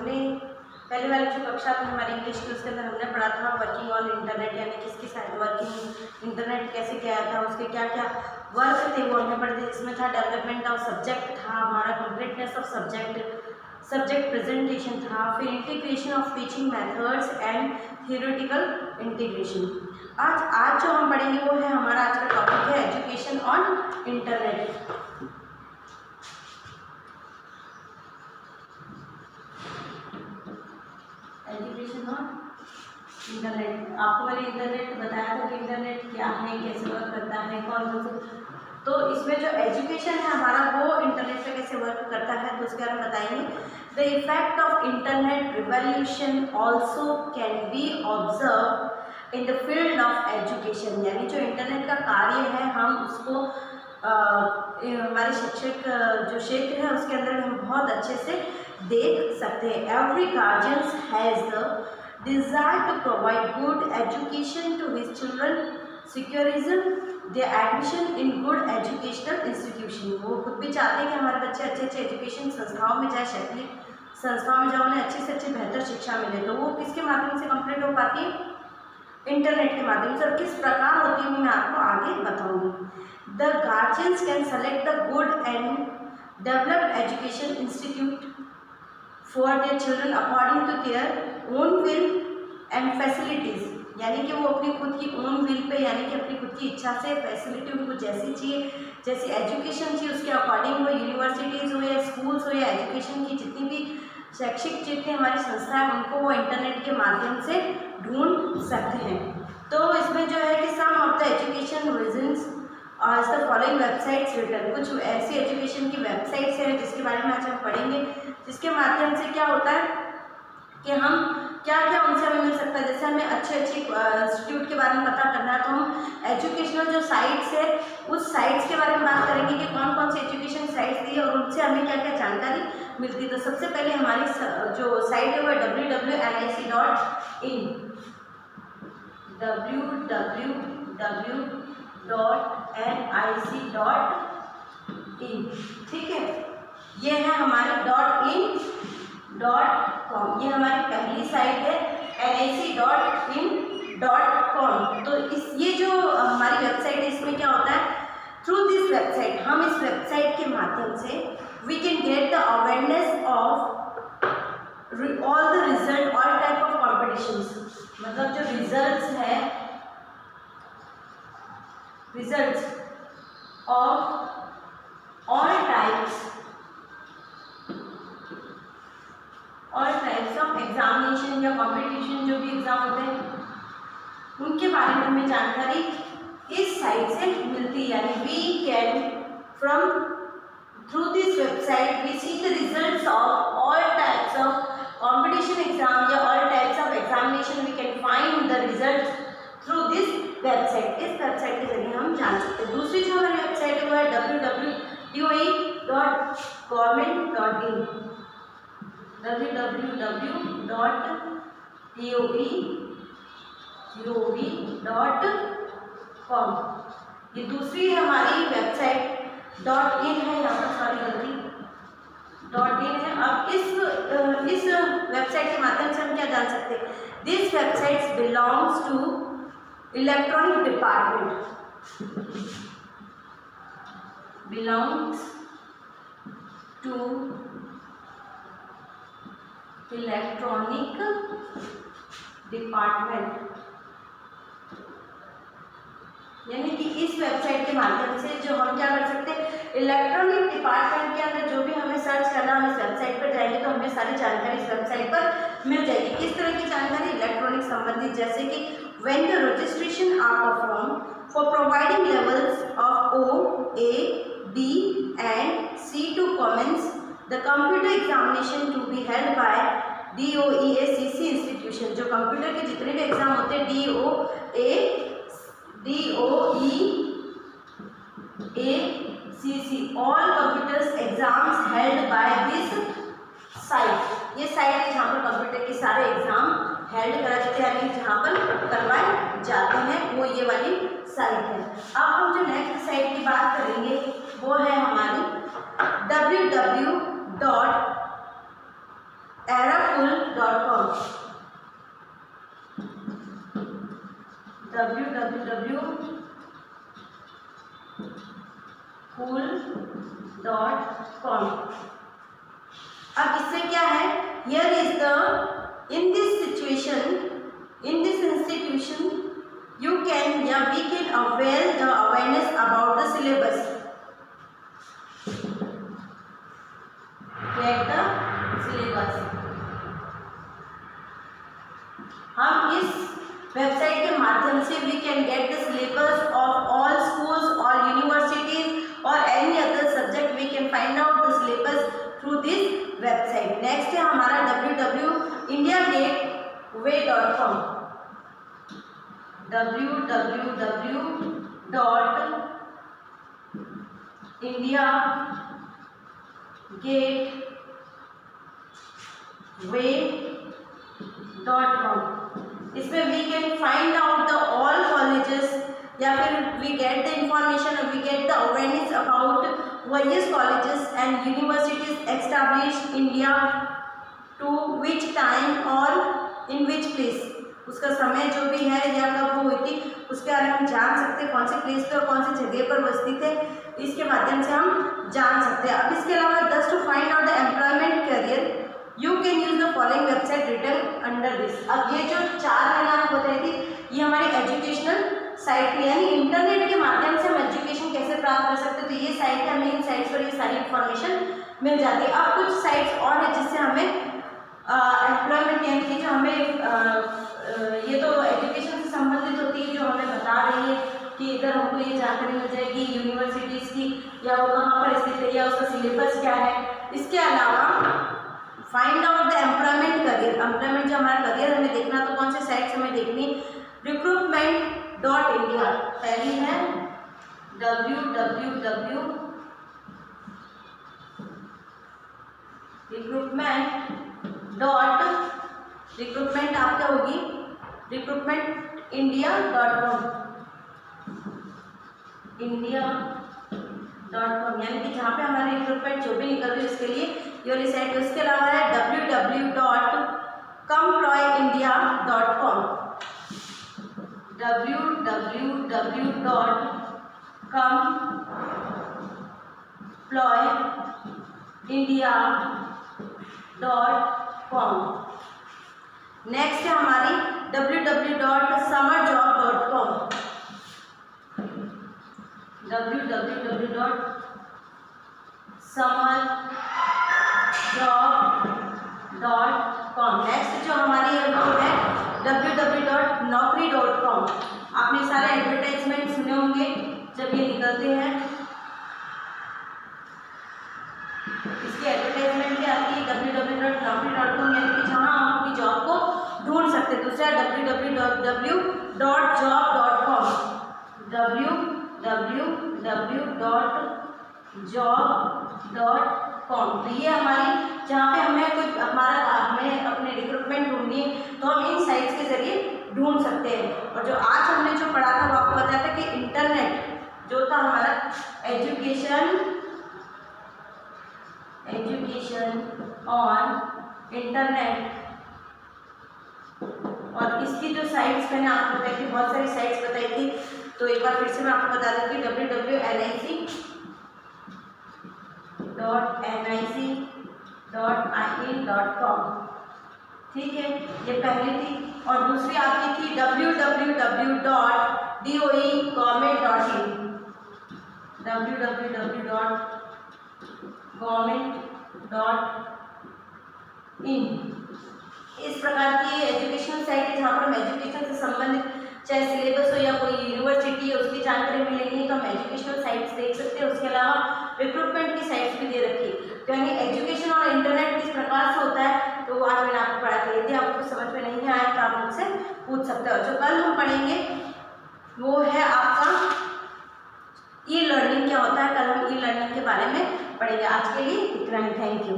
हमने पहले वाली जो कक्षा थी हमारी इंग्लिश की, उसके अंदर हमने पढ़ा था वर्किंग ऑन इंटरनेट, यानी किसकी साइड वर्किंग इंटरनेट कैसे किया था, उसके क्या क्या वर्क थे वो हमने पढ़े थे। इसमें था डेवलपमेंट ऑफ सब्जेक्ट, था हमारा कंप्लीटनेस ऑफ सब्जेक्ट प्रेजेंटेशन था, फिर integration of teaching methods and theoretical integration. आज जो हम पढ़ेंगे वो है हमारा आज का टॉपिक है education on internet. Education on internet. आपको मैंने इंटरनेट बताया था कि इंटरनेट क्या है, कैसे वर्क करता है, कौन कौन से, तो इसमें जो एजुकेशन है हमारा वो इंटरनेट पे कैसे वर्क करता है तो उसके बारे में बताएंगे। The effect of internet revolution also can be observe in the field of education, यानी जो इंटरनेट का कार्य है हम उसको हमारे शिक्षक जो क्षेत्र है उसके अंदर हम बहुत अच्छे से देख सकते हैं। Every guardians has the desire to provide good education to his children, secures their admission in good educational institution. वो खुद भी चाहते हैं कि हमारे बच्चे अच्छे अच्छे एजुकेशन संस्थाओं में जाए, शैक्षणिक संस्थाओं में जाए, उन्हें अच्छी से अच्छी बेहतर शिक्षा मिले। तो वो किसके माध्यम से कंप्लीट हो पाती है? इंटरनेट के माध्यम से। और किस प्रकार होती है मैं आपको आगे बताऊंगी। The guardians can select the good and developed education institute for their children according to their own will and facilities, यानी कि वो अपनी खुद की ओन विल पे, यानी कि अपनी खुद की इच्छा से फैसिलिटी उनको जैसी चाहिए, जैसी एजुकेशन चाहिए उसके अकॉर्डिंग वो यूनिवर्सिटीज़ हो या स्कूल्स हो या एजुकेशन की जितनी भी शैक्षिक जितनी हमारी संस्थाएं हैं उनको वो इंटरनेट के माध्यम से ढूंढ सकते हैं। तो इसमें जो है कि सम ऑफ द एजुकेशन रीजन्स आज द फॉलोइंग वेबसाइट्स रिटर्न, कुछ ऐसी एजुकेशन की वेबसाइट्स हैं जिसके बारे में आज हम पढ़ेंगे, जिसके माध्यम से क्या होता है कि हम क्या क्या उनसे हमें मिल सकता है। जैसे हमें अच्छे इंस्टीट्यूट के बारे में पता करना है तो हम एजुकेशनल जो साइट्स है उस साइट्स के बारे में बात करेंगे कि कौन कौन सी एजुकेशन साइट्स दी है और उनसे हमें क्या क्या जानकारी मिलती है। तो सबसे पहले हमारी जो साइट है वो www.nic.in, www.nic.in, ठीक है। ये है हमारी .in.com, ये हमारी पहली साइट है nic.in.com। तो ये जो हमारी वेबसाइट है इसमें क्या होता है, थ्रू दिस वेबसाइट, हम इस वेबसाइट के माध्यम से we can get the awareness of all the result, all type of competitions, मतलब जो रिजल्ट्स है, results of all types of examination या कॉम्पिटिशन, जो भी एग्जाम होते हैं उनके बारे में हमें जानकारी इस साइट से मिलती है। यानी we can from through this website we see the results of all types of competition exam या all types of examination, we can find the result through this website. इस वेबसाइट के जरिए हम जान सकते हैं। दूसरी जो हमारी वेबसाइट है वो है www.doe.government.in, www.doe.gov.com। ये दूसरी हमारी वेबसाइट .in है, यहाँ पर सॉरी गलती .in है। अब इस वेबसाइट के माध्यम से हम क्या जान सकते हैं, this website belongs to electronic department, belongs to electronic department, यानी कि इस वेबसाइट के माध्यम से जो हम क्या कर सकते हैं, इलेक्ट्रॉनिक डिपार्टमेंट के अंदर जो भी हमें सर्च करना, हम इस वेबसाइट पर जाएंगे तो हमें सारी जानकारी इस वेबसाइट पर मिल जाएगी। किस तरह की जानकारी, इलेक्ट्रॉनिक संबंधित, जैसे कि when the registration are performed for providing levels of O, A, B and C to commence the computer examination to be held by DOEACC institution। जो कंप्यूटर के जितने भी एग्जाम होते हैं DOEACC, all computers exams held by this site। ये site है जहाँ पर कंप्यूटर के सारे एग्जाम हेल्ड करा जाते हैं, यानी जहाँ पर करवाए जाते हैं, वो ये वाली साइट है। अब हम जो नेक्स्ट साइट की बात करेंगे वो है हमारी www.arab www.cool.com। अब इससे क्या है, here is the in this situation, in this institution you can या we can avail the awareness about the syllabus, get the syllabus। हम इस वेबसाइट के माध्यम से we can get the syllabus of all schools or universities or any other subject, we can find out the syllabus through this website। Next है हमारा www.indiagateway.com, www.indiagateway.com। इसमें we can find out the all colleges या फिर we get the information or we get the awareness about various colleges and universities established India to which time or in which place, उसका समय जो भी है या कब वो हुई थी उसके बारे में हम जान सकते हैं, कौन से प्लेस पे और कौन सी जगह पर वो स्थित है, इसके माध्यम से हम जान सकते हैं। अब इसके अलावा just to find out the employment career you can use the following website written under this. अब ये जो 4 मैंने आपको बताई थी ये हमारी एजुकेशनल साइट थी, यानी इंटरनेट के माध्यम से हम एजुकेशन कैसे प्राप्त कर सकते हैं, तो ये साइट है, हमें इन साइट्स पर ये सारी इन्फॉर्मेशन मिल जाती है। अब कुछ साइट्स और है जिससे हमें एम्प्लॉयमेंट यानी कि जो हमें ये तो एजुकेशन से संबंधित होती है, जो हमें बता रही है कि इधर हमको ये जानकारी मिल जाएगी यूनिवर्सिटीज़ की या वो कहाँ पर स्थित है या उसका सिलेबस क्या है। इसके अलावा find out the employment career, employment जो हमारा करियर हमें देखना तो कौन से साइट्स हमें देखनी, recruitment.india, पहली है recruitment आप क्या होगी recruitmentindia.com, यानी कि जहाँ पे हमारे रिक्रूटमेंट जो भी निकल रही है उसके लिए ये वाली साइट है। उसके अलावा है www.comployindia.com, www.comployindia.com। नेक्स्ट है हमारी www.summerjob.com, www.summerjob.com। नेक्स्ट जो हमारी है वो है www.naukri.com। आपने सारे एडवर्टाइजमेंट सुने होंगे जब ये निकलते हैं, इसकी एडवर्टाइजमेंट भी आती है www.naukri.com, यानी कि जहाँ हम अपनी जॉब को ढूंढ सकते हैं। दूसरा www.job.com, www.job.com। तो ये हमारी जहाँ पे हमें अपने रिक्रूटमेंट ढूंढनी है तो हम इन साइट्स के जरिए ढूंढ सकते हैं। और जो आज हमने जो पढ़ा था वो आपको बताया था कि इंटरनेट जो था हमारा एजुकेशन ऑन इंटरनेट, और इसकी जो साइट्स मैंने आपको बताई थी, बहुत सारी साइट्स बताई थी, तो एक बार फिर से मैं आपको बता देती हूँ www.nic.in.com। ठीक है, ये पहली थी। और दूसरी आपकी थी www.doegovernment.in, www.government.in। इस प्रकार की एजुकेशनल साइट है जहाँ पर हम एजुकेशन से संबंधित चाहे सिलेबस हो या कोई यूनिवर्सिटी है उसकी जानकारी मिलेगी तो हम एजुकेशनल साइट्स देख सकते हैं। उसके अलावा रिक्रूटमेंट की साइट्स भी दे रखी है। तो यानी एजुकेशन और इंटरनेट किस प्रकार से होता है तो आज मैंने आपको पढ़ा था। यदि आपको समझ में नहीं आया तो आप मुझसे पूछ सकते हो। जो कल हम पढ़ेंगे वो है आपका ई लर्निंग क्या होता है। कल हम ई लर्निंग के बारे में पढ़ेंगे। आज के लिए इतना ही, थैंक यू।